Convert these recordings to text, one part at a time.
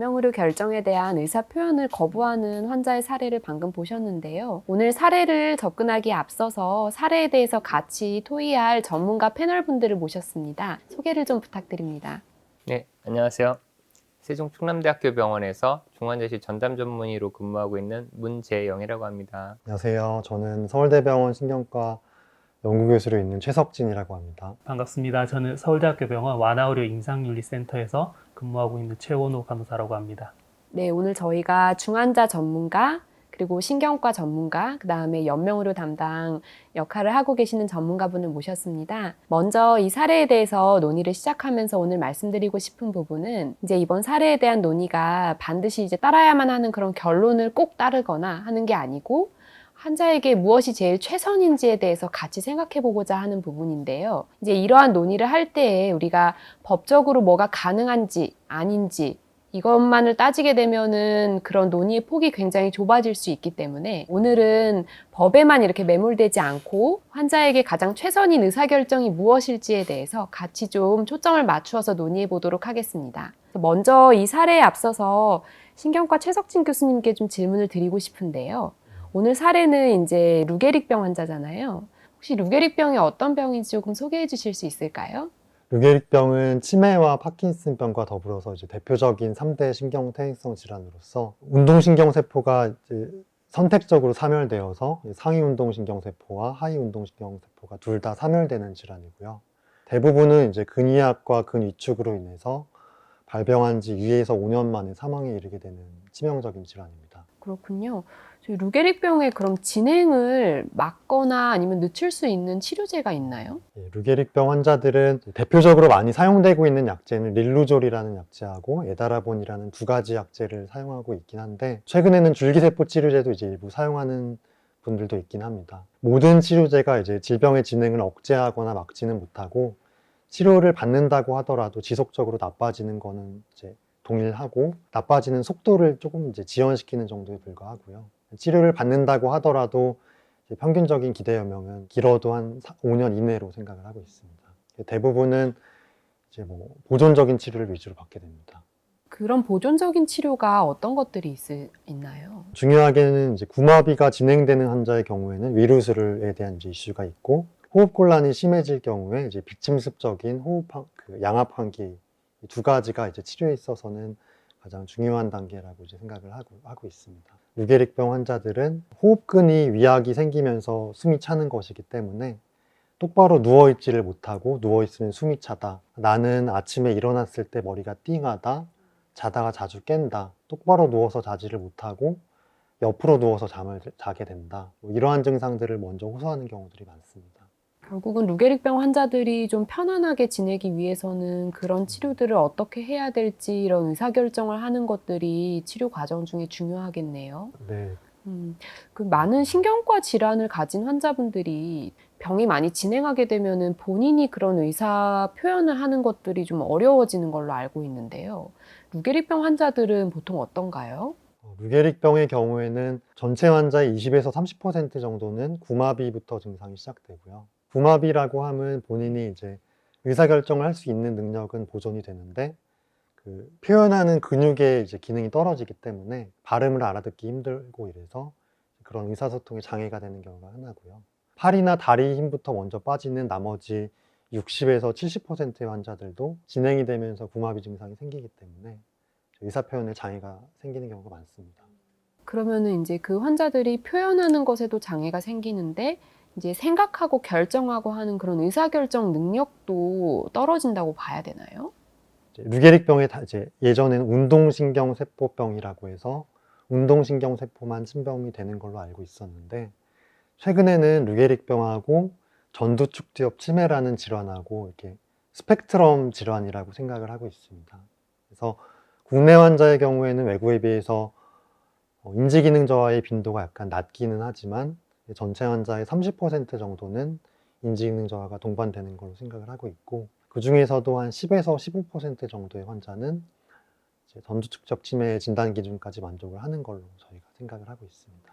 연명의료 결정에 대한 의사 표현을 거부하는 환자의 사례를 방금 보셨는데요. 오늘 사례를 접근하기에 앞서서 사례에 대해서 같이 토의할 전문가 패널분들을 모셨습니다. 소개를 좀 부탁드립니다. 네, 안녕하세요. 세종충남대학교 병원에서 중환자실 전담 전문의로 근무하고 있는 문재영이라고 합니다. 안녕하세요. 저는 서울대병원 신경과 연구교수로 있는 최석진이라고 합니다. 반갑습니다. 저는 서울대학교병원 완화의료 임상윤리센터에서 근무하고 있는 최원호 간호사라고 합니다. 네, 오늘 저희가 중환자 전문가, 그리고 신경과 전문가, 그 다음에 연명의료 담당 역할을 하고 계시는 전문가분을 모셨습니다. 먼저 이 사례에 대해서 논의를 시작하면서 오늘 말씀드리고 싶은 부분은 이제 이번 사례에 대한 논의가 반드시 이제 따라야만 하는 그런 결론을 꼭 따르거나 하는 게 아니고 환자에게 무엇이 제일 최선인지에 대해서 같이 생각해 보고자 하는 부분인데요. 이제 이러한 논의를 할 때에 우리가 법적으로 뭐가 가능한지 아닌지 이것만을 따지게 되면은 그런 논의의 폭이 굉장히 좁아질 수 있기 때문에 오늘은 법에만 이렇게 매몰되지 않고 환자에게 가장 최선인 의사결정이 무엇일지에 대해서 같이 좀 초점을 맞추어서 논의해 보도록 하겠습니다. 먼저 이 사례에 앞서서 신경과 최석진 교수님께 좀 질문을 드리고 싶은데요. 오늘 사례는 이제 루게릭병 환자잖아요. 혹시 루게릭병이 어떤 병인지 조금 소개해 주실 수 있을까요? 루게릭병은 치매와 파킨슨병과 더불어서 이제 대표적인 3대 신경퇴행성 질환으로서 운동신경세포가 이제 선택적으로 사멸되어서 상위 운동신경세포와 하위 운동신경세포가 둘 다 사멸되는 질환이고요. 대부분은 이제 근위압과 근위축으로 인해서 발병한 지 2에서 5년 만에 사망에 이르게 되는 치명적인 질환입니다. 그렇군요. 저희 루게릭병의 그럼 진행을 막거나 아니면 늦출 수 있는 치료제가 있나요? 루게릭병 환자들은 대표적으로 많이 사용되고 있는 약제는 릴루졸이라는 약제하고 에다라본이라는 두 가지 약제를 사용하고 있긴 한데 최근에는 줄기세포 치료제도 이제 일부 사용하는 분들도 있긴 합니다. 모든 치료제가 이제 질병의 진행을 억제하거나 막지는 못하고 치료를 받는다고 하더라도 지속적으로 나빠지는 거는 이제 동일하고 나빠지는 속도를 조금 이제 지연시키는 정도에 불과하고요. 치료를 받는다고 하더라도 평균적인 기대 여명은 길어도 한 5년 이내로 생각을 하고 있습니다. 대부분은 이제 뭐 보존적인 치료를 위주로 받게 됩니다. 그런 보존적인 치료가 어떤 것들이 있나요? 중요하게는 이제 구마비가 진행되는 환자의 경우에는 위루술에 대한 이제 이슈가 있고 호흡곤란이 심해질 경우에 이제 비침습적인 양압 환기 이 두 가지가 이제 치료에 있어서는 가장 중요한 단계라고 이제 생각을 하고 있습니다. 루게릭병 환자들은 호흡근이 위약이 생기면서 숨이 차는 것이기 때문에 똑바로 누워있지를 못하고 누워있으면 숨이 차다. 나는 아침에 일어났을 때 머리가 띵하다. 자다가 자주 깬다. 똑바로 누워서 자지를 못하고 옆으로 누워서 잠을 자게 된다. 이러한 증상들을 먼저 호소하는 경우들이 많습니다. 결국은 루게릭병 환자들이 좀 편안하게 지내기 위해서는 그런 치료들을 어떻게 해야 될지 이런 의사결정을 하는 것들이 치료 과정 중에 중요하겠네요. 네. 그 많은 신경과 질환을 가진 환자분들이 병이 많이 진행하게 되면은 본인이 그런 의사 표현을 하는 것들이 좀 어려워지는 걸로 알고 있는데요. 루게릭병 환자들은 보통 어떤가요? 루게릭병의 경우에는 전체 환자의 20에서 30% 정도는 구마비부터 증상이 시작되고요. 구마비라고 하면 본인이 이제 의사결정을 할 수 있는 능력은 보존이 되는데 그 표현하는 근육의 이제 기능이 떨어지기 때문에 발음을 알아듣기 힘들고 이래서 그런 의사소통에 장애가 되는 경우가 흔하고요. 팔이나 다리 힘부터 먼저 빠지는 나머지 60에서 70%의 환자들도 진행이 되면서 구마비 증상이 생기기 때문에 의사표현에 장애가 생기는 경우가 많습니다. 그러면은 이제 그 환자들이 표현하는 것에도 장애가 생기는데 이제 생각하고 결정하고 하는 그런 의사결정 능력도 떨어진다고 봐야 되나요? 루게릭병에 이제 예전에는 운동신경세포병이라고 해서 운동신경세포만 침범이 되는 걸로 알고 있었는데 최근에는 루게릭병하고 전두축두엽 치매라는 질환하고 이렇게 스펙트럼 질환이라고 생각을 하고 있습니다. 그래서 국내 환자의 경우에는 외국에 비해서 인지기능 저하의 빈도가 약간 낮기는 하지만 전체 환자의 30% 정도는 인지기능 저하가 동반되는 걸로 생각을 하고 있고 그 중에서도 한 10에서 15% 정도의 환자는 전두축적 치매의 진단 기준까지 만족을 하는 걸로 저희가 생각을 하고 있습니다.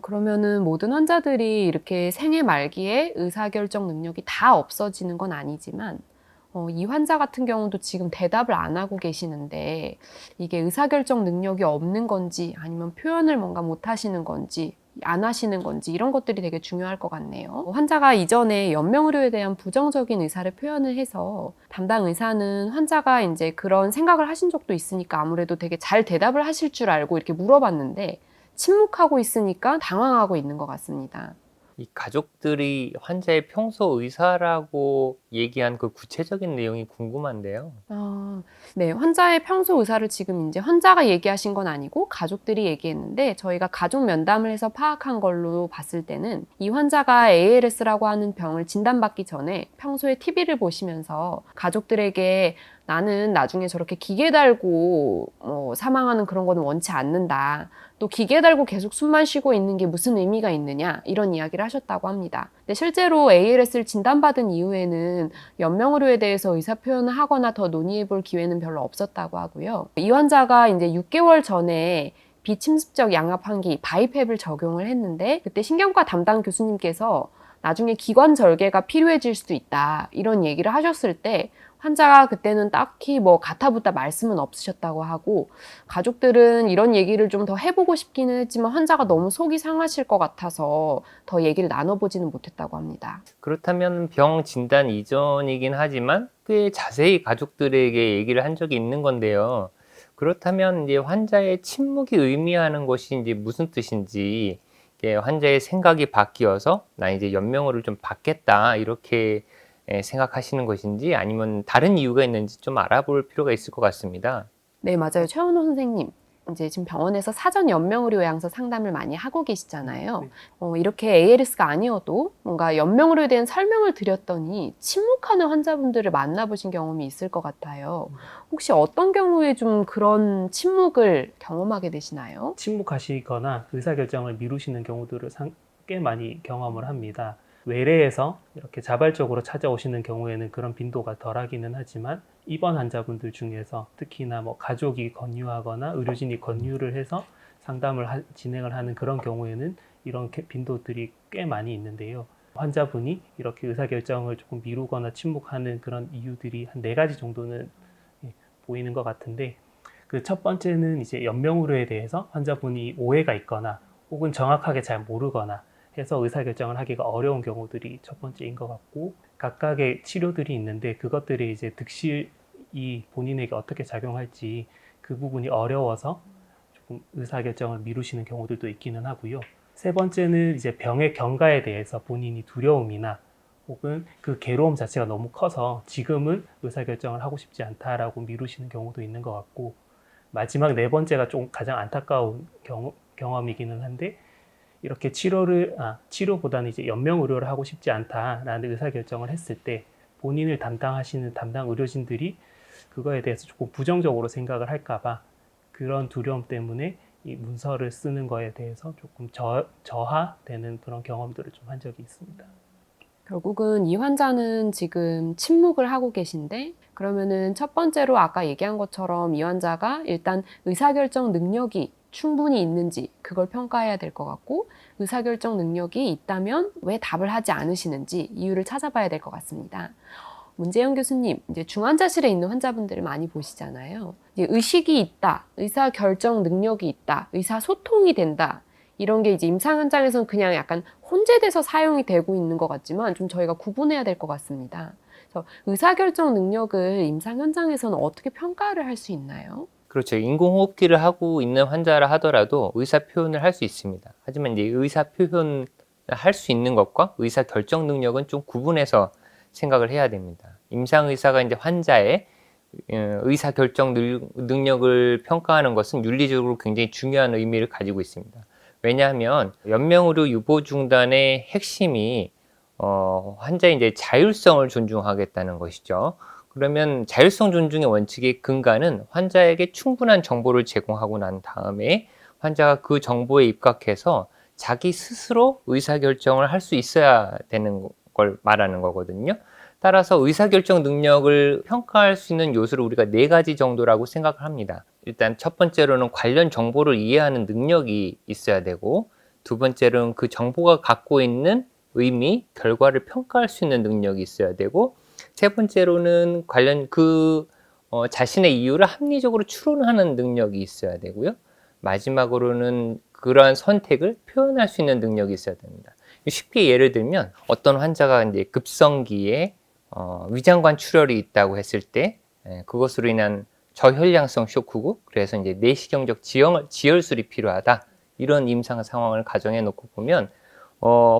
그러면은 모든 환자들이 이렇게 생애 말기에 의사결정 능력이 다 없어지는 건 아니지만 이 환자 같은 경우도 지금 대답을 안 하고 계시는데 이게 의사결정 능력이 없는 건지 아니면 표현을 뭔가 못 하시는 건지 안 하시는 건지 이런 것들이 되게 중요할 것 같네요. 환자가 이전에 연명의료에 대한 부정적인 의사를 표현을 해서 담당 의사는 환자가 이제 그런 생각을 하신 적도 있으니까 아무래도 되게 잘 대답을 하실 줄 알고 이렇게 물어봤는데 침묵하고 있으니까 당황하고 있는 것 같습니다. 이 가족들이 환자의 평소 의사라고 얘기한 그 구체적인 내용이 궁금한데요. 네, 환자의 평소 의사를 지금 이제 환자가 얘기하신 건 아니고 가족들이 얘기했는데 저희가 가족 면담을 해서 파악한 걸로 봤을 때는 이 환자가 ALS라고 하는 병을 진단받기 전에 평소에 TV를 보시면서 가족들에게 나는 나중에 저렇게 기계 달고 사망하는 그런 거는 원치 않는다. 또 기계 달고 계속 숨만 쉬고 있는 게 무슨 의미가 있느냐 이런 이야기를 하셨다고 합니다. 근데 실제로 ALS를 진단받은 이후에는 연명의료에 대해서 의사 표현을 하거나 더 논의해 볼 기회는 별로 없었다고 하고요. 이 환자가 이제 6개월 전에 비침습적 양압항기 바이헵을 적용을 했는데 그때 신경과 담당 교수님께서 나중에 기관 절개가 필요해질 수도 있다 이런 얘기를 하셨을 때 환자가 그때는 딱히 가타부타 말씀은 없으셨다고 하고 가족들은 이런 얘기를 좀 더 해보고 싶기는 했지만 환자가 너무 속이 상하실 것 같아서 더 얘기를 나눠보지는 못했다고 합니다. 그렇다면 병 진단 이전이긴 하지만 꽤 자세히 가족들에게 얘기를 한 적이 있는 건데요. 그렇다면 이제 환자의 침묵이 의미하는 것이 이제 무슨 뜻인지, 이게 환자의 생각이 바뀌어서 나 이제 연명을 좀 받겠다 이렇게 생각하시는 것인지 아니면 다른 이유가 있는지 좀 알아볼 필요가 있을 것 같습니다. 네, 맞아요. 최원호 선생님. 이제 지금 병원에서 사전 연명의료 요양서 상담을 많이 하고 계시잖아요. 이렇게 ALS가 아니어도 뭔가 연명의료에 대한 설명을 드렸더니 침묵하는 환자분들을 만나보신 경험이 있을 것 같아요. 혹시 어떤 경우에 좀 그런 침묵을 경험하게 되시나요? 침묵하시거나 의사결정을 미루시는 경우들을 꽤 많이 경험을 합니다. 외래에서 이렇게 자발적으로 찾아오시는 경우에는 그런 빈도가 덜하기는 하지만 입원 환자분들 중에서 특히나 가족이 권유하거나 의료진이 권유를 해서 상담을 진행을 하는 그런 경우에는 이런 빈도들이 꽤 많이 있는데요. 환자분이 이렇게 의사결정을 조금 미루거나 침묵하는 그런 이유들이 한 4가지 정도는 보이는 것 같은데, 그 첫 번째는 이제 연명의료에 대해서 환자분이 오해가 있거나 혹은 정확하게 잘 모르거나 해서 의사결정을 하기가 어려운 경우들이 첫 번째인 것 같고, 각각의 치료들이 있는데 그것들이 이제 득실이 본인에게 어떻게 작용할지 그 부분이 어려워서 조금 의사결정을 미루시는 경우들도 있기는 하고요. 세 번째는 이제 병의 경과에 대해서 본인이 두려움이나 혹은 그 괴로움 자체가 너무 커서 지금은 의사결정을 하고 싶지 않다라고 미루시는 경우도 있는 것 같고, 마지막 4번째가 좀 가장 안타까운 경험이기는 한데, 이렇게 치료보다는 이제 연명의료를 하고 싶지 않다라는 의사결정을 했을 때 본인을 담당하시는 담당 의료진들이 그거에 대해서 조금 부정적으로 생각을 할까봐 그런 두려움 때문에 이 문서를 쓰는 거에 대해서 조금 저하되는 그런 경험들을 좀 한 적이 있습니다. 결국은 이 환자는 지금 침묵을 하고 계신데 그러면은 첫 번째로 아까 얘기한 것처럼 이 환자가 일단 의사결정 능력이 충분히 있는지 그걸 평가해야 될 것 같고, 의사결정 능력이 있다면 왜 답을 하지 않으시는지 이유를 찾아봐야 될 것 같습니다. 문재영 교수님, 이제 중환자실에 있는 환자분들을 많이 보시잖아요. 이제 의식이 있다, 의사결정 능력이 있다, 의사소통이 된다. 이런 게 이제 임상 현장에서는 그냥 약간 혼재돼서 사용이 되고 있는 것 같지만 좀 저희가 구분해야 될 것 같습니다. 그래서 의사결정 능력을 임상 현장에서는 어떻게 평가를 할 수 있나요? 그렇죠. 인공호흡기를 하고 있는 환자라 하더라도 의사 표현을 할 수 있습니다. 하지만 이제 의사 표현을 할 수 있는 것과 의사 결정 능력은 좀 구분해서 생각을 해야 됩니다. 임상 의사가 이제 환자의 의사 결정 능력을 평가하는 것은 윤리적으로 굉장히 중요한 의미를 가지고 있습니다. 왜냐하면 연명의료 유보 중단의 핵심이 환자의 이제 자율성을 존중하겠다는 것이죠. 그러면 자율성 존중의 원칙의 근간은 환자에게 충분한 정보를 제공하고 난 다음에 환자가 그 정보에 입각해서 자기 스스로 의사결정을 할 수 있어야 되는 걸 말하는 거거든요. 따라서 의사결정 능력을 평가할 수 있는 요소를 우리가 4가지 정도라고 생각을 합니다. 일단 첫 번째로는 관련 정보를 이해하는 능력이 있어야 되고, 두 번째로는 그 정보가 갖고 있는 의미, 결과를 평가할 수 있는 능력이 있어야 되고, 세 번째로는 자신의 이유를 합리적으로 추론하는 능력이 있어야 되고요. 마지막으로는 그러한 선택을 표현할 수 있는 능력이 있어야 됩니다. 쉽게 예를 들면 어떤 환자가 이제 급성기에 위장관 출혈이 있다고 했을 때 그것으로 인한 저혈량성 쇼크고 그래서 이제 내시경적 지혈술이 필요하다 이런 임상 상황을 가정해 놓고 보면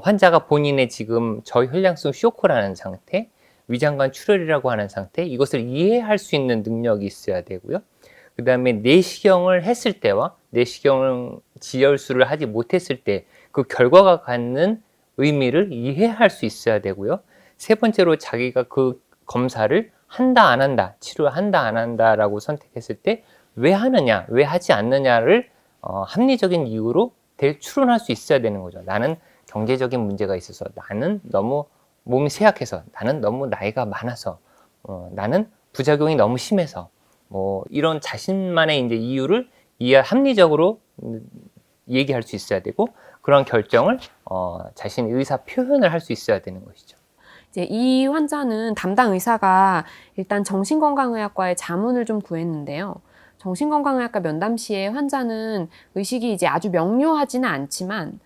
환자가 본인의 지금 저혈량성 쇼크라는 상태, 위장관 출혈이라고 하는 상태 이것을 이해할 수 있는 능력이 있어야 되고요. 그 다음에 내시경을 했을 때와 내시경 지혈술을 하지 못했을 때 그 결과가 갖는 의미를 이해할 수 있어야 되고요. 세 번째로 자기가 그 검사를 한다 안 한다, 치료한다 안 한다라고 선택했을 때 왜 하느냐, 왜 하지 않느냐를 합리적인 이유로 추론할 수 있어야 되는 거죠. 나는 경제적인 문제가 있어서, 나는 너무 몸이 쇠약해서, 나는 너무 나이가 많아서, 나는 부작용이 너무 심해서, 이런 자신만의 이제 이유를 합리적으로 얘기할 수 있어야 되고 그런 결정을 자신의 의사 표현을 할 수 있어야 되는 것이죠. 이제 이 환자는 담당 의사가 일단 정신건강의학과에 자문을 좀 구했는데요. 정신건강의학과 면담 시에 환자는 의식이 이제 아주 명료하지는 않지만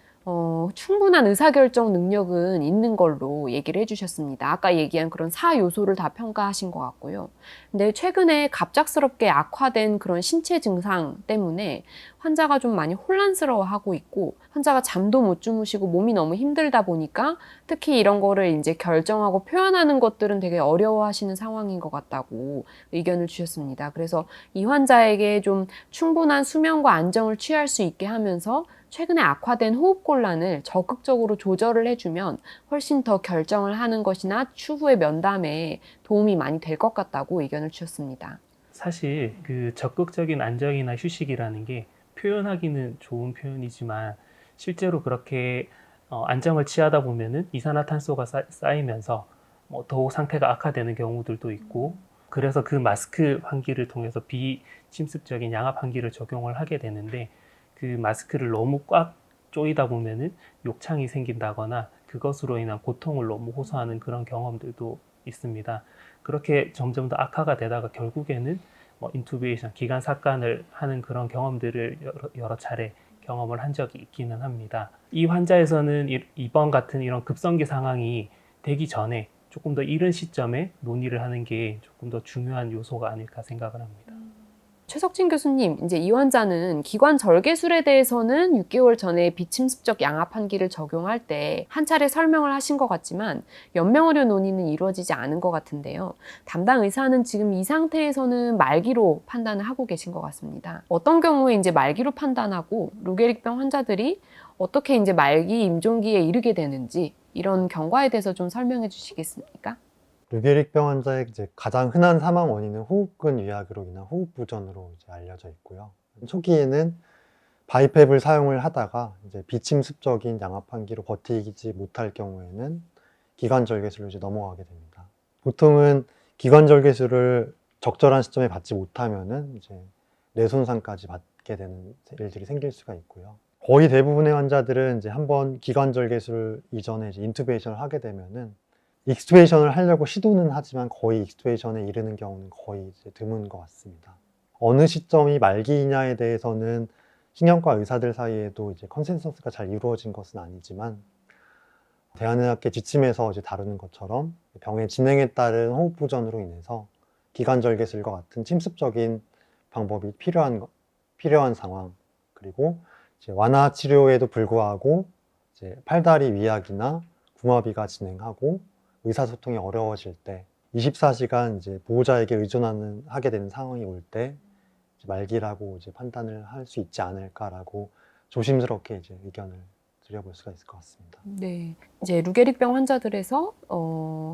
충분한 의사결정 능력은 있는 걸로 얘기를 해주셨습니다. 아까 얘기한 그런 4요소를 다 평가하신 것 같고요. 근데 최근에 갑작스럽게 악화된 그런 신체 증상 때문에 환자가 좀 많이 혼란스러워하고 있고 환자가 잠도 못 주무시고 몸이 너무 힘들다 보니까 특히 이런 거를 이제 결정하고 표현하는 것들은 되게 어려워하시는 상황인 것 같다고 의견을 주셨습니다. 그래서 이 환자에게 좀 충분한 수면과 안정을 취할 수 있게 하면서 최근에 악화된 호흡곤란을 적극적으로 조절을 해주면 훨씬 더 결정을 하는 것이나 추후의 면담에 도움이 많이 될 것 같다고 의견을 주셨습니다. 사실 그 적극적인 안정이나 휴식이라는 게 표현하기는 좋은 표현이지만 실제로 그렇게 안정을 취하다 보면은 이산화탄소가 쌓이면서 더욱 상태가 악화되는 경우들도 있고 그래서 그 마스크 환기를 통해서 비침습적인 양압 환기를 적용을 하게 되는데 그 마스크를 너무 꽉 조이다 보면은 욕창이 생긴다거나 그것으로 인한 고통을 너무 호소하는 그런 경험들도 있습니다. 그렇게 점점 더 악화가 되다가 결국에는 인투베이션, 기관 삭관을 하는 그런 경험들을 여러 차례 경험을 한 적이 있기는 합니다. 이 환자에서는 이번 같은 이런 급성기 상황이 되기 전에 조금 더 이른 시점에 논의를 하는 게 조금 더 중요한 요소가 아닐까 생각을 합니다. 최석진 교수님, 이제 이 환자는 기관 절개술에 대해서는 6개월 전에 비침습적 양압 환기를 적용할 때 한 차례 설명을 하신 것 같지만 연명의료 논의는 이루어지지 않은 것 같은데요. 담당 의사는 지금 이 상태에서는 말기로 판단을 하고 계신 것 같습니다. 어떤 경우에 이제 말기로 판단하고 루게릭병 환자들이 어떻게 이제 말기 임종기에 이르게 되는지 이런 경과에 대해서 좀 설명해 주시겠습니까? 루게릭병 환자의 이제 가장 흔한 사망 원인은 호흡근 위약으로 인한 호흡부전으로 이제 알려져 있고요. 초기에는 바이헵을 사용을 하다가 이제 비침습적인 양압환기로 버티지 못할 경우에는 기관절개술로 이제 넘어가게 됩니다. 보통은 기관절개술을 적절한 시점에 받지 못하면은 이제 뇌손상까지 받게 되는 일들이 생길 수가 있고요. 거의 대부분의 환자들은 이제 한번 기관절개술 이전에 이제 인투베이션을 하게 되면은 익스투베이션을 하려고 시도는 하지만 거의 익스투베이션에 이르는 경우는 거의 이제 드문 것 같습니다. 어느 시점이 말기이냐에 대해서는 신경과 의사들 사이에도 이제 컨센서스가 잘 이루어진 것은 아니지만 대한의학계 지침에서 이제 다루는 것처럼 병의 진행에 따른 호흡부전으로 인해서 기관절개술과 같은 침습적인 방법이 필요한 상황, 그리고 이제 완화 치료에도 불구하고 이제 팔다리 위약이나 궁합이가 진행하고 의사소통이 어려워질 때 24시간 이제 보호자에게 하게 되는 상황이 올 때 말기라고 이제 판단을 할 수 있지 않을까라고 조심스럽게 이제 의견을 드려볼 수가 있을 것 같습니다. 네, 이제 루게릭병 환자들에서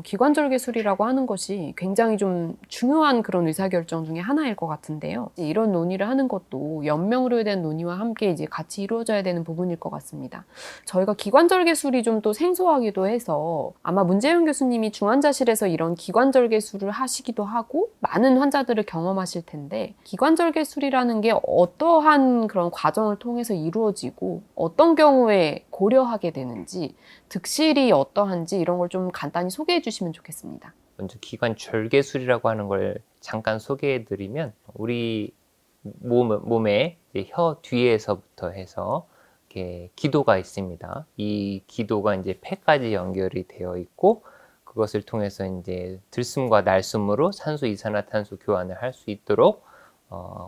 기관절개술이라고 하는 것이 굉장히 좀 중요한 그런 의사결정 중에 하나일 것 같은데요. 이런 논의를 하는 것도 연명의료에 대한 논의와 함께 이제 같이 이루어져야 되는 부분일 것 같습니다. 저희가 기관절개술이 좀 또 생소하기도 해서 아마 문재윤 교수님이 중환자실에서 이런 기관절개술을 하시기도 하고 많은 환자들을 경험하실 텐데 기관절개술이라는 게 어떠한 그런 과정을 통해서 이루어지고 어떤 경우에 고려하게 되는지 득실이 어떠한지 이런 걸 좀 간단히 소개해 주시면 좋겠습니다. 먼저 기관 절개술이라고 하는 걸 잠깐 소개해드리면 우리 몸의 혀 뒤에서부터 해서 이렇게 기도가 있습니다. 이 기도가 이제 폐까지 연결이 되어 있고 그것을 통해서 이제 들숨과 날숨으로 산소, 이산화탄소 교환을 할 수 있도록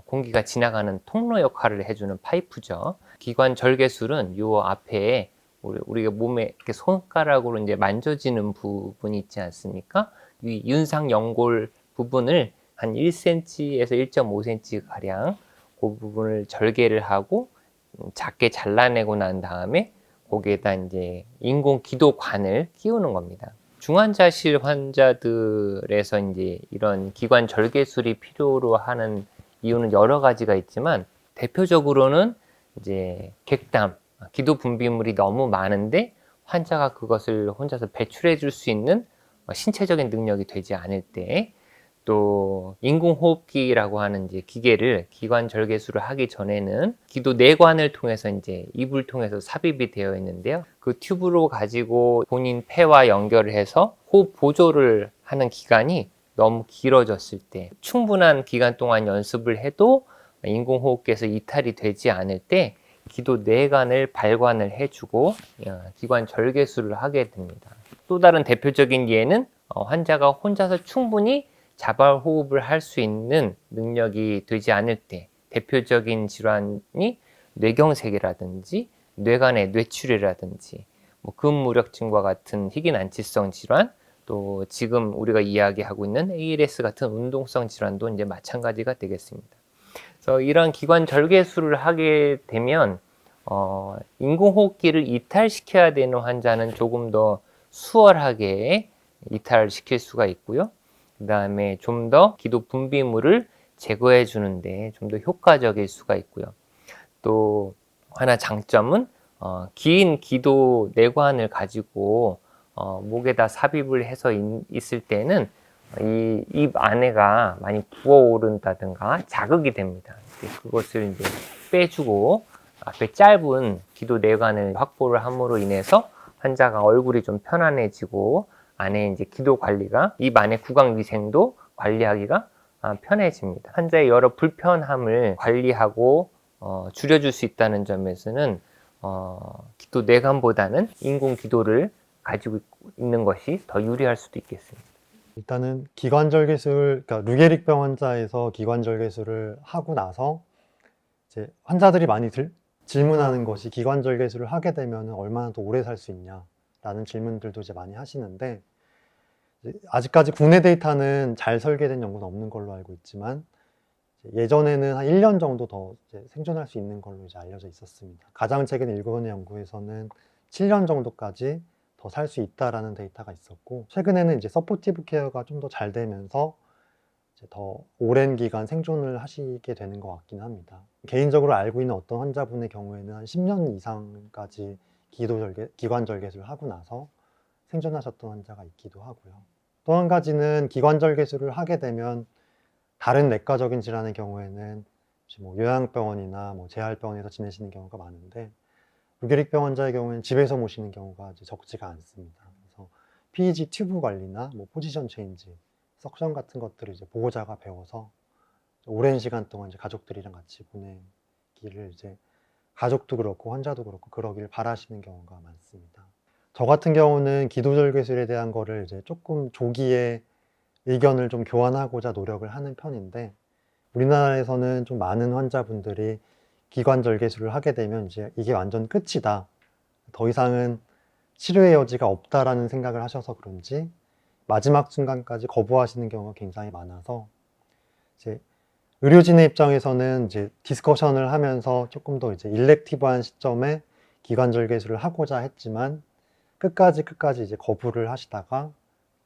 공기가 지나가는 통로 역할을 해주는 파이프죠. 기관 절개술은 요 앞에 우리가 몸에 이렇게 손가락으로 이제 만져지는 부분이 있지 않습니까? 이 윤상 연골 부분을 한 1cm에서 1.5cm 가량 그 부분을 절개를 하고 작게 잘라내고 난 다음에 거기에다 이제 인공 기도관을 끼우는 겁니다. 중환자실 환자들에서 이제 이런 기관 절개술이 필요로 하는 이유는 여러 가지가 있지만 대표적으로는 이제 객담, 기도 분비물이 너무 많은데 환자가 그것을 혼자서 배출해 줄 수 있는 신체적인 능력이 되지 않을 때, 또 인공호흡기라고 하는 이제 기계를 기관 절개술을 하기 전에는 기도 내관을 통해서 이제 입을 통해서 삽입이 되어 있는데요. 그 튜브로 가지고 본인 폐와 연결을 해서 호흡 보조를 하는 기간이 너무 길어졌을 때, 충분한 기간 동안 연습을 해도 인공호흡기에서 이탈이 되지 않을 때 기도 내관을 발관을 해주고 기관 절개술을 하게 됩니다. 또 다른 대표적인 예는 환자가 혼자서 충분히 자발 호흡을 할 수 있는 능력이 되지 않을 때, 대표적인 질환이 뇌경색이라든지 뇌간의 뇌출혈이라든지 근무력증과 같은 희귀난치성 질환, 또 지금 우리가 이야기하고 있는 ALS 같은 운동성 질환도 이제 마찬가지가 되겠습니다. 그래서 이런 기관 절개술을 하게 되면 인공호흡기를 이탈시켜야 되는 환자는 조금 더 수월하게 이탈시킬 수가 있고요. 그 다음에 좀 더 기도 분비물을 제거해 주는데 좀 더 효과적일 수가 있고요. 또 하나 장점은 긴 기도 내관을 가지고 목에다 삽입을 해서 있을 때는 이 입 안에가 많이 부어오른다든가 자극이 됩니다. 그것을 이제 빼주고 앞에 짧은 기도 내관을 확보를 함으로 인해서 환자가 얼굴이 좀 편안해지고 안에 이제 기도 관리가, 입 안에 구강 위생도 관리하기가 편해집니다. 환자의 여러 불편함을 관리하고 줄여줄 수 있다는 점에서는 기도 내관보다는 인공 기도를 가지고 있는 것이 더 유리할 수도 있겠습니다. 일단은 기관절개술, 그러니까 루게릭병 환자에서 기관절개술을 하고 나서 이제 환자들이 많이 질문하는 것이 기관절개술을 하게 되면 얼마나 더 오래 살 수 있냐라는 질문들도 이제 많이 하시는데, 아직까지 국내 데이터는 잘 설계된 연구는 없는 걸로 알고 있지만 예전에는 한 1년 정도 더 이제 생존할 수 있는 걸로 이제 알려져 있었습니다. 가장 최근 일본의 연구에서는 7년 정도까지 더 살 수 있다라는 데이터가 있었고, 최근에는 이제 서포티브 케어가 좀 더 잘 되면서 이제 더 오랜 기간 생존을 하시게 되는 것 같긴 합니다. 개인적으로 알고 있는 어떤 환자분의 경우에는 한 10년 이상까지 기관절개술을 하고 나서 생존하셨던 환자가 있기도 하고요. 또 한 가지는 기관절개술을 하게 되면 다른 내과적인 질환의 경우에는 요양병원이나 재활병원에서 지내시는 경우가 많은데, 루게릭병 환자의 경우에는 집에서 모시는 경우가 이제 적지가 않습니다. 그래서 PEG 튜브 관리나 포지션 체인지, 석션 같은 것들을 이제 보호자가 배워서 오랜 시간 동안 이제 가족들이랑 같이 보내기를 이제 가족도 그렇고 환자도 그렇고 그러길 바라시는 경우가 많습니다. 저 같은 경우는 기도절개술에 대한 거를 이제 조금 조기에 의견을 좀 교환하고자 노력을 하는 편인데, 우리나라에서는 좀 많은 환자분들이 기관절개술을 하게 되면 이제 이게 완전 끝이다, 더 이상은 치료의 여지가 없다라는 생각을 하셔서 그런지 마지막 순간까지 거부하시는 경우가 굉장히 많아서, 이제 의료진의 입장에서는 이제 디스커션을 하면서 조금 더 이제 일렉티브한 시점에 기관절개술을 하고자 했지만 끝까지 이제 거부를 하시다가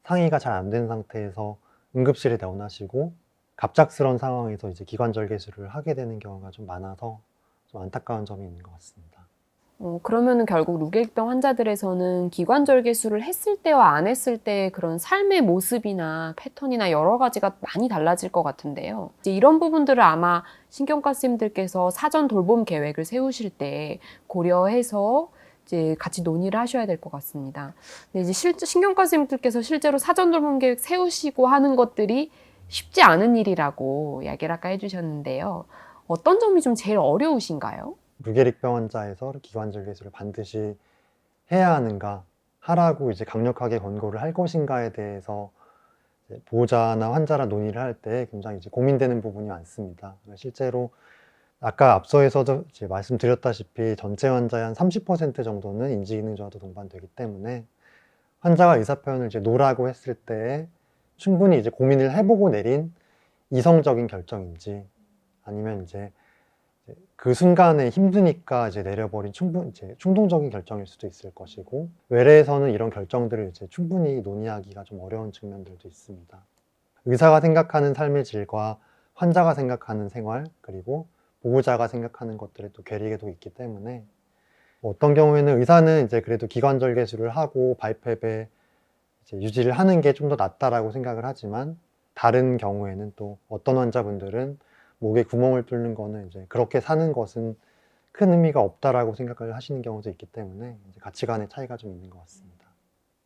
상의가 잘 안 된 상태에서 응급실에 내원하시고 갑작스러운 상황에서 이제 기관절개술을 하게 되는 경우가 좀 많아서 좀 안타까운 점이 있는 것 같습니다. 그러면은 결국 루게릭병 환자들에서는 기관절개술을 했을 때와 안 했을 때 그런 삶의 모습이나 패턴이나 여러 가지가 많이 달라질 것 같은데요. 이제 이런 부분들을 아마 신경과 선생님들께서 사전 돌봄 계획을 세우실 때 고려해서 이제 같이 논의를 하셔야 될 것 같습니다. 근데 이제 신경과 선생님들께서 실제로 사전 돌봄 계획 세우시고 하는 것들이 쉽지 않은 일이라고 이야기를 아까 해주셨는데요. 어떤 점이 좀 제일 어려우신가요? 루게릭병 환자에서 기관절개술을 반드시 해야 하는가, 하라고 이제 강력하게 권고를 할 것인가에 대해서 이제 보호자나 환자랑 논의를 할 때 굉장히 이제 고민되는 부분이 많습니다. 실제로 아까 앞서에서도 이제 말씀드렸다시피 전체 환자의 한 30% 정도는 인지기능 저하도 동반되기 때문에 환자가 의사표현을 이제 노라고 했을 때 충분히 이제 고민을 해보고 내린 이성적인 결정인지, 아니면 이제 그 순간에 힘드니까 이제 내려버린 이제 충동적인 결정일 수도 있을 것이고, 외래에서는 이런 결정들을 이제 충분히 논의하기가 좀 어려운 측면들도 있습니다. 의사가 생각하는 삶의 질과 환자가 생각하는 생활, 그리고 보호자가 생각하는 것들의 또 괴리도 있기 때문에, 어떤 경우에는 의사는 이제 그래도 기관절개술을 하고 바이헵에 이제 유지를 하는 게 좀 더 낫다라고 생각을 하지만, 다른 경우에는 또 어떤 환자분들은 목에 구멍을 뚫는 거는 이제 그렇게 사는 것은 큰 의미가 없다라고 생각을 하시는 경우도 있기 때문에 이제 가치관의 차이가 좀 있는 것 같습니다.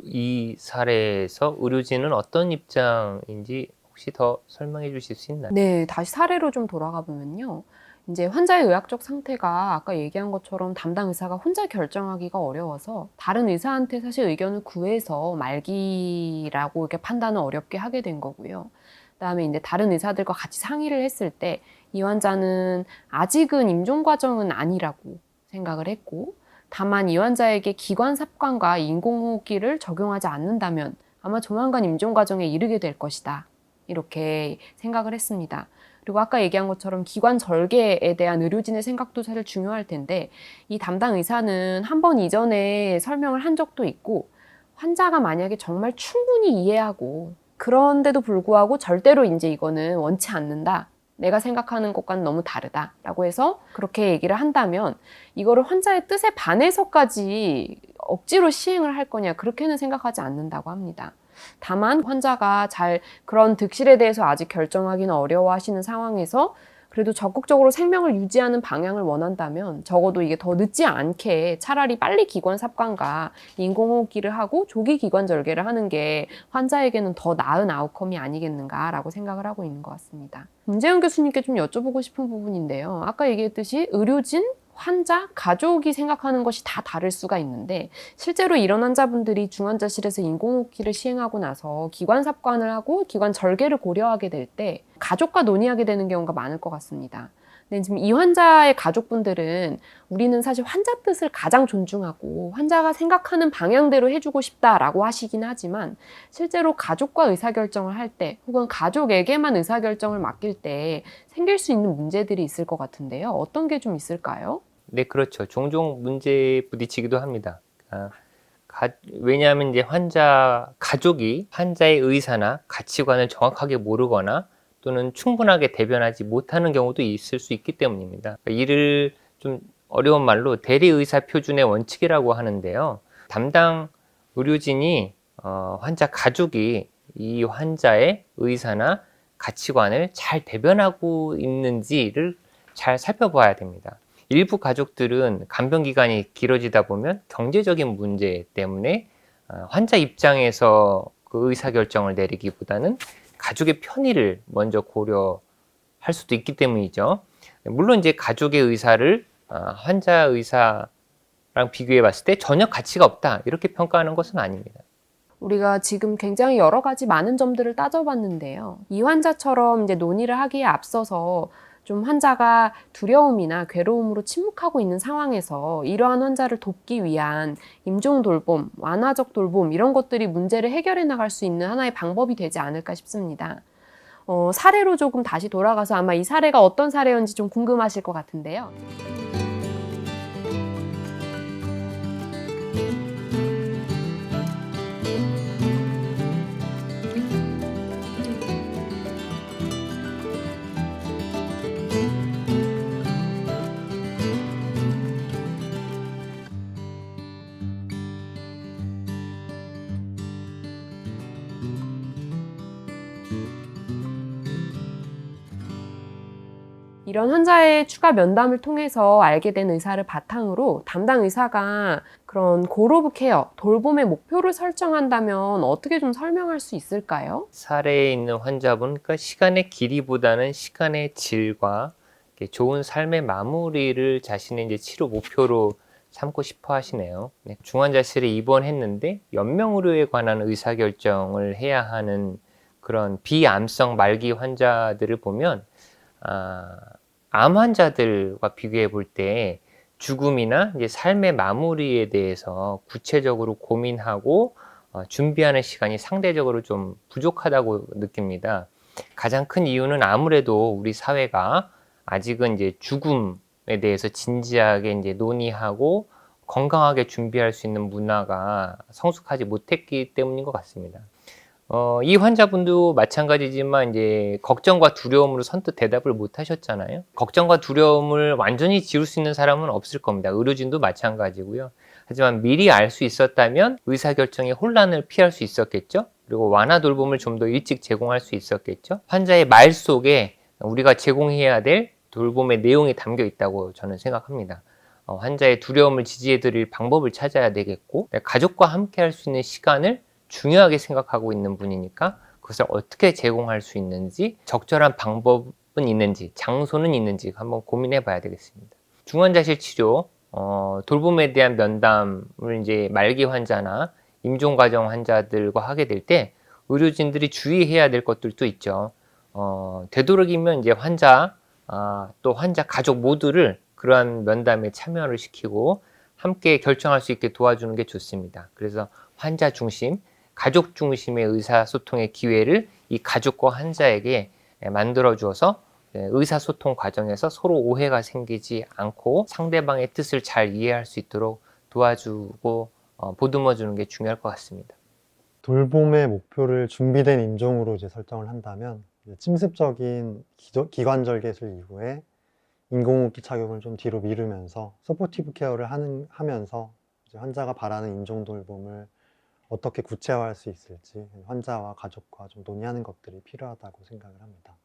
이 사례에서 의료진은 어떤 입장인지 혹시 더 설명해 주실 수 있나요? 네, 다시 사례로 좀 돌아가 보면요. 이제 환자의 의학적 상태가 아까 얘기한 것처럼 담당 의사가 혼자 결정하기가 어려워서 다른 의사한테 사실 의견을 구해서 말기라고 이렇게 판단을 어렵게 하게 된 거고요. 그다음에 이제 다른 의사들과 같이 상의를 했을 때 이 환자는 아직은 임종 과정은 아니라고 생각을 했고, 다만 이 환자에게 기관 삽관과 인공호흡기를 적용하지 않는다면 아마 조만간 임종 과정에 이르게 될 것이다. 이렇게 생각을 했습니다. 그리고 아까 얘기한 것처럼 기관 절개에 대한 의료진의 생각도 사실 중요할 텐데, 이 담당 의사는 한 번 이전에 설명을 한 적도 있고, 환자가 만약에 정말 충분히 이해하고 그런데도 불구하고 절대로 이제 이거는 원치 않는다, 내가 생각하는 것과는 너무 다르다라고 해서 그렇게 얘기를 한다면 이거를 환자의 뜻에 반해서까지 억지로 시행을 할 거냐, 그렇게는 생각하지 않는다고 합니다. 다만 환자가 잘 그런 득실에 대해서 아직 결정하기는 어려워하시는 상황에서 그래도 적극적으로 생명을 유지하는 방향을 원한다면 적어도 이게 더 늦지 않게 차라리 빨리 기관 삽관과 인공호흡기를 하고 조기 기관 절개를 하는 게 환자에게는 더 나은 아웃컴이 아니겠는가라고 생각을 하고 있는 것 같습니다. 문재영 교수님께 좀 여쭤보고 싶은 부분인데요. 아까 얘기했듯이 의료진, 환자, 가족이 생각하는 것이 다 다를 수가 있는데, 실제로 이런 환자분들이 중환자실에서 인공호흡기를 시행하고 나서 기관 삽관을 하고 기관 절개를 고려하게 될 때 가족과 논의하게 되는 경우가 많을 것 같습니다. 근데 지금 이 환자의 가족분들은 우리는 사실 환자 뜻을 가장 존중하고 환자가 생각하는 방향대로 해주고 싶다라고 하시긴 하지만, 실제로 가족과 의사결정을 할 때 혹은 가족에게만 의사결정을 맡길 때 생길 수 있는 문제들이 있을 것 같은데요. 어떤 게 좀 있을까요? 네, 그렇죠. 종종 문제에 부딪히기도 합니다. 왜냐하면 이제 가족이 환자의 의사나 가치관을 정확하게 모르거나 또는 충분하게 대변하지 못하는 경우도 있을 수 있기 때문입니다. 이를 좀 어려운 말로 대리의사 표준의 원칙이라고 하는데요. 담당 의료진이 환자 가족이 이 환자의 의사나 가치관을 잘 대변하고 있는지를 잘 살펴봐야 됩니다. 일부 가족들은 간병 기간이 길어지다 보면 경제적인 문제 때문에 환자 입장에서 그 의사결정을 내리기보다는 가족의 편의를 먼저 고려할 수도 있기 때문이죠. 물론 이제 가족의 의사를 환자 의사랑 비교해 봤을 때 전혀 가치가 없다, 이렇게 평가하는 것은 아닙니다. 우리가 지금 굉장히 여러 가지 많은 점들을 따져봤는데요. 이 환자처럼 이제 논의를 하기에 앞서서 좀 환자가 두려움이나 괴로움으로 침묵하고 있는 상황에서 이러한 환자를 돕기 위한 임종 돌봄, 완화적 돌봄, 이런 것들이 문제를 해결해 나갈 수 있는 하나의 방법이 되지 않을까 싶습니다. 사례로 조금 다시 돌아가서 아마 이 사례가 어떤 사례였는지 좀 궁금하실 것 같은데요. 이런 환자의 추가 면담을 통해서 알게 된 의사를 바탕으로 담당 의사가 그런 고로브 케어, 돌봄의 목표를 설정한다면 어떻게 좀 설명할 수 있을까요? 사례에 있는 환자분, 그러니까 시간의 길이보다는 시간의 질과 이렇게 좋은 삶의 마무리를 자신의 이제 치료 목표로 삼고 싶어 하시네요. 네, 중환자실에 입원했는데 연명의료에 관한 의사결정을 해야 하는 그런 비암성 말기 환자들을 보면 암 환자들과 비교해 볼 때 죽음이나 이제 삶의 마무리에 대해서 구체적으로 고민하고 준비하는 시간이 상대적으로 좀 부족하다고 느낍니다. 가장 큰 이유는 아무래도 우리 사회가 아직은 이제 죽음에 대해서 진지하게 이제 논의하고 건강하게 준비할 수 있는 문화가 성숙하지 못했기 때문인 것 같습니다. 이 환자분도 마찬가지지만 이제 걱정과 두려움으로 선뜻 대답을 못 하셨잖아요. 걱정과 두려움을 완전히 지울 수 있는 사람은 없을 겁니다. 의료진도 마찬가지고요. 하지만 미리 알 수 있었다면 의사결정의 혼란을 피할 수 있었겠죠. 그리고 완화 돌봄을 좀 더 일찍 제공할 수 있었겠죠. 환자의 말 속에 우리가 제공해야 될 돌봄의 내용이 담겨 있다고 저는 생각합니다. 환자의 두려움을 지지해 드릴 방법을 찾아야 되겠고, 가족과 함께 할 수 있는 시간을 중요하게 생각하고 있는 분이니까 그것을 어떻게 제공할 수 있는지, 적절한 방법은 있는지, 장소는 있는지 한번 고민해 봐야 되겠습니다. 중환자실 치료, 돌봄에 대한 면담을 이제 말기 환자나 임종 과정 환자들과 하게 될 때 의료진들이 주의해야 될 것들도 있죠. 되도록이면 이제 환자, 또 환자 가족 모두를 그러한 면담에 참여를 시키고 함께 결정할 수 있게 도와주는 게 좋습니다. 그래서 환자 중심, 가족 중심의 의사소통의 기회를 이 가족과 환자에게 만들어 주어서 의사소통 과정에서 서로 오해가 생기지 않고 상대방의 뜻을 잘 이해할 수 있도록 도와주고 보듬어 주는 게 중요할 것 같습니다. 돌봄의 목표를 준비된 임종으로 이제 설정을 한다면 이제 침습적인 기관절 개술 이후에 인공호흡기 착용을 좀 뒤로 미루면서 서포티브 케어를 하면서 이제 환자가 바라는 임종 돌봄을 어떻게 구체화할 수 있을지 환자와 가족과 좀 논의하는 것들이 필요하다고 생각을 합니다.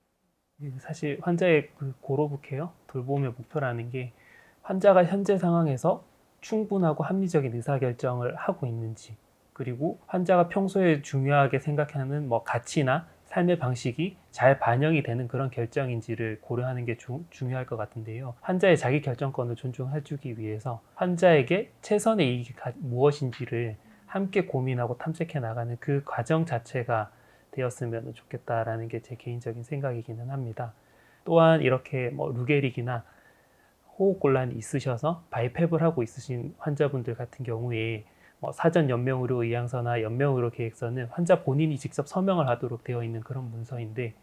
사실 환자의 그 고로브 케어, 돌봄의 목표라는 게 환자가 현재 상황에서 충분하고 합리적인 의사결정을 하고 있는지, 그리고 환자가 평소에 중요하게 생각하는 뭐 가치나 삶의 방식이 잘 반영이 되는 그런 결정인지를 고려하는 게 중요할 것 같은데요. 환자의 자기 결정권을 존중해주기 위해서 환자에게 최선의 이익이 무엇인지를 함께 고민하고 탐색해 나가는 그 과정 자체가 되었으면 좋겠다라는 게 제 개인적인 생각이기는 합니다. 또한 이렇게 뭐 루게릭이나 호흡곤란이 있으셔서 바이헵을 하고 있으신 환자분들 같은 경우에 사전 연명의료 의향서나 연명의료 계획서는 환자 본인이 직접 서명을 하도록 되어 있는 그런 문서인데,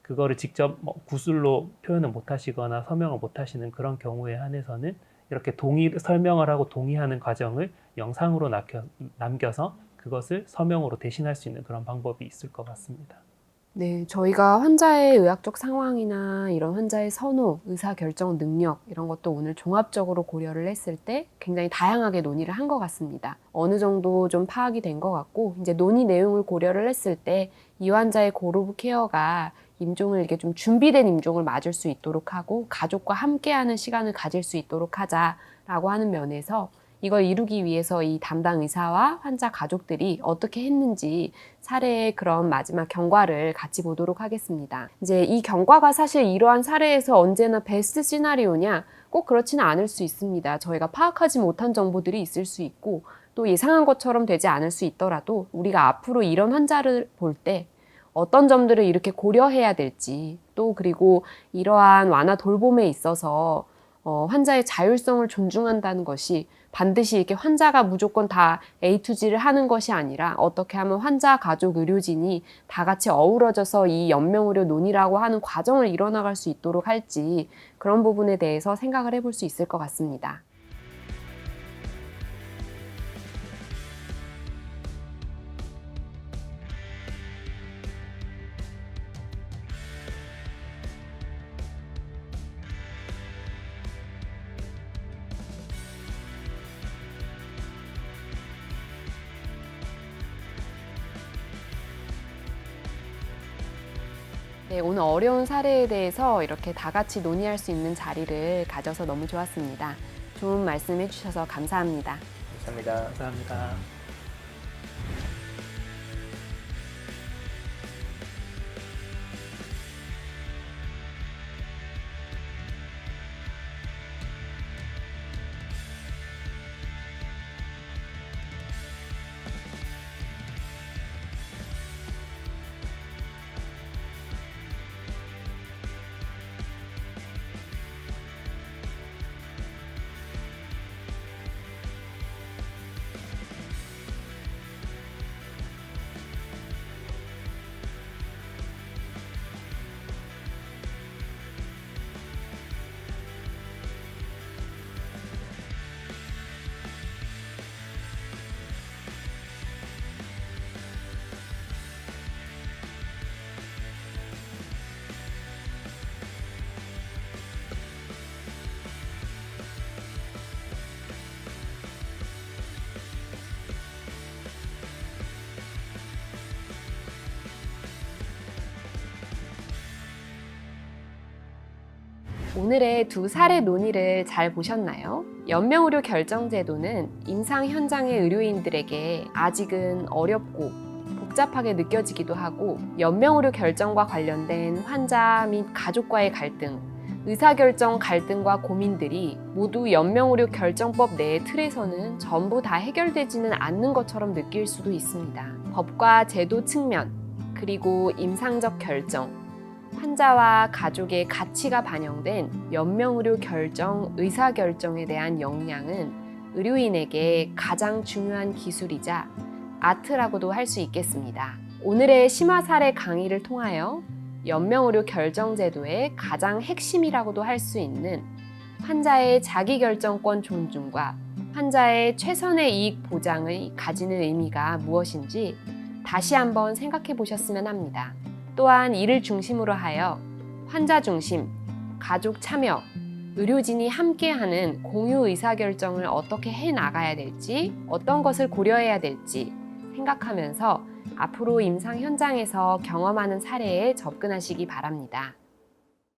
그거를 직접 구술로 표현을 못 하시거나 서명을 못 하시는 그런 경우에 한해서는 이렇게 설명을 하고 동의하는 과정을 영상으로 남겨서 그것을 서명으로 대신할 수 있는 그런 방법이 있을 것 같습니다. 네, 저희가 환자의 의학적 상황이나 이런 환자의 선호, 의사결정 능력 이런 것도 오늘 종합적으로 고려를 했을 때 굉장히 다양하게 논의를 한 것 같습니다. 어느 정도 좀 파악이 된 것 같고, 이제 논의 내용을 고려를 했을 때 이 환자의 고로브 케어가 임종을 이렇게 좀 준비된 임종을 맞을 수 있도록 하고 가족과 함께하는 시간을 가질 수 있도록 하자라고 하는 면에서 이걸 이루기 위해서 이 담당 의사와 환자 가족들이 어떻게 했는지 사례의 그런 마지막 경과를 같이 보도록 하겠습니다. 이제 이 경과가 사실 이러한 사례에서 언제나 베스트 시나리오냐? 꼭 그렇지는 않을 수 있습니다. 저희가 파악하지 못한 정보들이 있을 수 있고 또 예상한 것처럼 되지 않을 수 있더라도 우리가 앞으로 이런 환자를 볼 때 어떤 점들을 이렇게 고려해야 될지, 또 그리고 이러한 완화 돌봄에 있어서 환자의 자율성을 존중한다는 것이 반드시 이렇게 환자가 무조건 다 A to G를 하는 것이 아니라 어떻게 하면 환자, 가족, 의료진이 다 같이 어우러져서 이 연명의료 논의라고 하는 과정을 이뤄나갈 수 있도록 할지, 그런 부분에 대해서 생각을 해볼 수 있을 것 같습니다. 네, 오늘 어려운 사례에 대해서 이렇게 다 같이 논의할 수 있는 자리를 가져서 너무 좋았습니다. 좋은 말씀 해주셔서 감사합니다. 감사합니다. 감사합니다. 오늘의 두 사례 논의를 잘 보셨나요? 연명의료 결정제도는 임상 현장의 의료인들에게 아직은 어렵고 복잡하게 느껴지기도 하고, 연명의료 결정과 관련된 환자 및 가족과의 갈등, 의사결정 갈등과 고민들이 모두 연명의료 결정법 내의 틀에서는 전부 다 해결되지는 않는 것처럼 느낄 수도 있습니다. 법과 제도 측면, 그리고 임상적 결정, 환자와 가족의 가치가 반영된 연명의료 결정, 의사결정에 대한 역량은 의료인에게 가장 중요한 기술이자 아트라고도 할 수 있겠습니다. 오늘의 심화 사례 강의를 통하여 연명의료 결정제도의 가장 핵심이라고도 할 수 있는 환자의 자기결정권 존중과 환자의 최선의 이익 보장을 가지는 의미가 무엇인지 다시 한번 생각해 보셨으면 합니다. 또한 이를 중심으로 하여 환자 중심, 가족 참여, 의료진이 함께하는 공유 의사결정을 어떻게 해나가야 될지, 어떤 것을 고려해야 될지 생각하면서 앞으로 임상 현장에서 경험하는 사례에 접근하시기 바랍니다.